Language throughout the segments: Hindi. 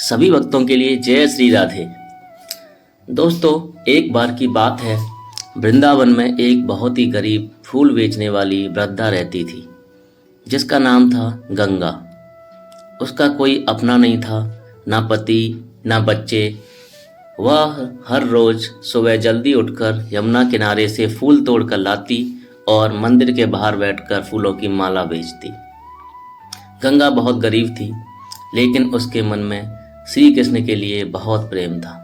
सभी भक्तों के लिए जय श्री राधे। दोस्तों, एक बार की बात है, वृंदावन में एक बहुत ही गरीब फूल बेचने वाली वृद्धा रहती थी जिसका नाम था गंगा। उसका कोई अपना नहीं था, ना पति ना बच्चे। वह हर रोज सुबह जल्दी उठकर यमुना किनारे से फूल तोड़कर लाती और मंदिर के बाहर बैठकर फूलों की माला बेचती। गंगा बहुत गरीब थी, लेकिन उसके मन में श्री कृष्ण के लिए बहुत प्रेम था।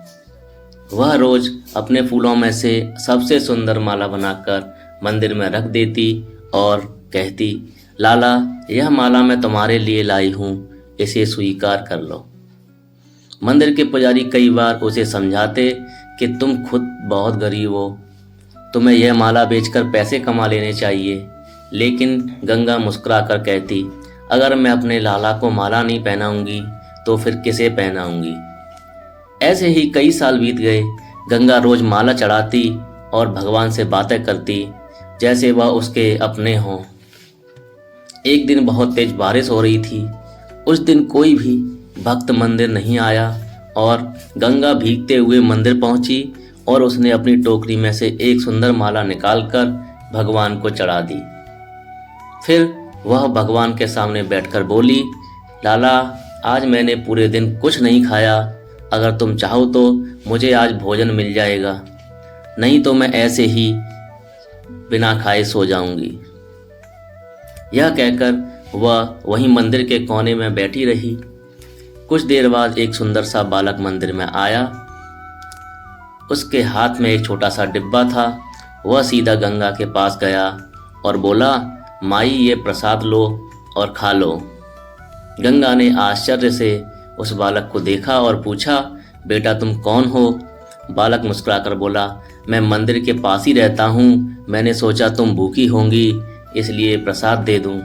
वह रोज अपने फूलों में से सबसे सुंदर माला बनाकर मंदिर में रख देती और कहती, लाला, यह माला मैं तुम्हारे लिए लाई हूँ, इसे स्वीकार कर लो। मंदिर के पुजारी कई बार उसे समझाते कि तुम खुद बहुत गरीब हो, तुम्हें यह माला बेचकर पैसे कमा लेने चाहिए, लेकिन गंगा मुस्कुराकर कहती, अगर मैं अपने लाला को माला नहीं पहनाऊंगी तो फिर किसे पहनाऊंगी। ऐसे ही कई साल बीत गए। गंगा रोज माला चढ़ाती और भगवान से बातें करती जैसे वह उसके अपने हों। एक दिन बहुत तेज बारिश हो रही थी। उस दिन कोई भी भक्त मंदिर नहीं आया और गंगा भीगते हुए मंदिर पहुंची और उसने अपनी टोकरी में से एक सुंदर माला निकालकर भगवान को चढ़ा दी। फिर वह भगवान के सामने बैठकर बोली, लाला, आज मैंने पूरे दिन कुछ नहीं खाया, अगर तुम चाहो तो मुझे आज भोजन मिल जाएगा, नहीं तो मैं ऐसे ही बिना खाए सो जाऊंगी। यह कहकर वह वहीं मंदिर के कोने में बैठी रही। कुछ देर बाद एक सुंदर सा बालक मंदिर में आया। उसके हाथ में एक छोटा सा डिब्बा था। वह सीधा गंगा के पास गया और बोला, माई, ये प्रसाद लो और खा लो। गंगा ने आश्चर्य से उस बालक को देखा और पूछा, बेटा तुम कौन हो? बालक मुस्कुराकर बोला, मैं मंदिर के पास ही रहता हूँ, मैंने सोचा तुम भूखी होंगी इसलिए प्रसाद दे दूँ।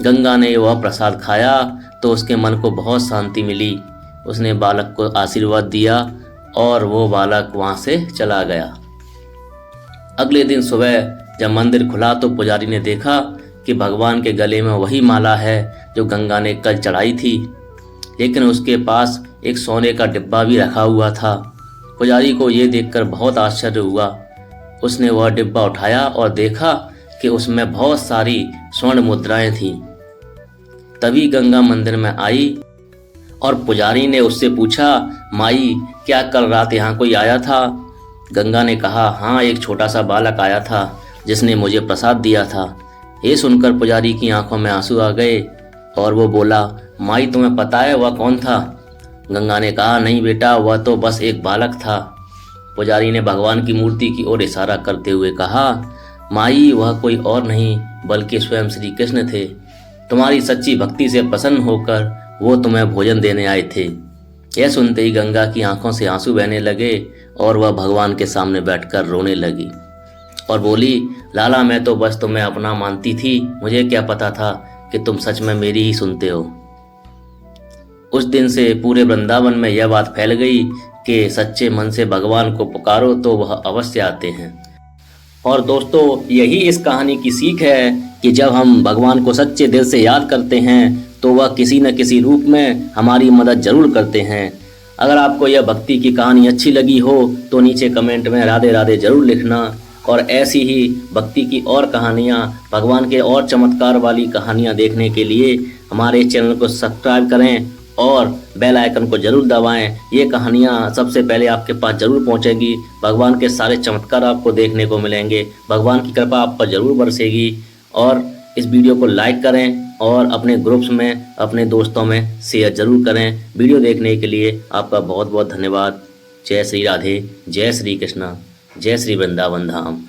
गंगा ने वह प्रसाद खाया तो उसके मन को बहुत शांति मिली। उसने बालक को आशीर्वाद दिया और वो बालक वहाँ से चला गया। अगले दिन सुबह जब मंदिर खुला तो पुजारी ने देखा कि भगवान के गले में वही माला है जो गंगा ने कल चढ़ाई थी, लेकिन उसके पास एक सोने का डिब्बा भी रखा हुआ था। पुजारी को ये देखकर बहुत आश्चर्य हुआ। उसने वह डिब्बा उठाया और देखा कि उसमें बहुत सारी स्वर्ण मुद्राएं थीं। तभी गंगा मंदिर में आई और पुजारी ने उससे पूछा, माई, क्या कल रात यहाँ कोई आया था? गंगा ने कहा, हाँ, एक छोटा सा बालक आया था जिसने मुझे प्रसाद दिया था। ये सुनकर पुजारी की आंखों में आंसू आ गए और वो बोला, माई, तुम्हें पता है वह कौन था? गंगा ने कहा, नहीं बेटा, वह तो बस एक बालक था। पुजारी ने भगवान की मूर्ति की ओर इशारा करते हुए कहा, माई, वह कोई और नहीं बल्कि स्वयं श्री कृष्ण थे। तुम्हारी सच्ची भक्ति से प्रसन्न होकर वो तुम्हें भोजन देने आए थे। यह सुनते ही गंगा की आंखों से आंसू बहने लगे और वह भगवान के सामने बैठकर रोने लगी और बोली, लाला, मैं तो बस तुम्हें अपना मानती थी, मुझे क्या पता था कि तुम सच में मेरी ही सुनते हो। उस दिन से पूरे वृंदावन में यह बात फैल गई कि सच्चे मन से भगवान को पुकारो तो वह अवश्य आते हैं। और दोस्तों, यही इस कहानी की सीख है कि जब हम भगवान को सच्चे दिल से याद करते हैं तो वह किसी न किसी रूप में हमारी मदद जरूर करते हैं। अगर आपको यह भक्ति की कहानी अच्छी लगी हो तो नीचे कमेंट में राधे राधे जरूर लिखना और ऐसी ही भक्ति की और कहानियाँ, भगवान के और चमत्कार वाली कहानियाँ देखने के लिए हमारे चैनल को सब्सक्राइब करें और बेल आइकन को जरूर दबाएं। ये कहानियाँ सबसे पहले आपके पास जरूर पहुँचेंगी। भगवान के सारे चमत्कार आपको देखने को मिलेंगे। भगवान की कृपा आप पर जरूर बरसेगी। और इस वीडियो को लाइक करें और अपने ग्रुप्स में, अपने दोस्तों में शेयर जरूर करें। वीडियो देखने के लिए आपका बहुत बहुत धन्यवाद। जय श्री राधे, जय श्री कृष्णा, जय श्री वृंदावन धाम।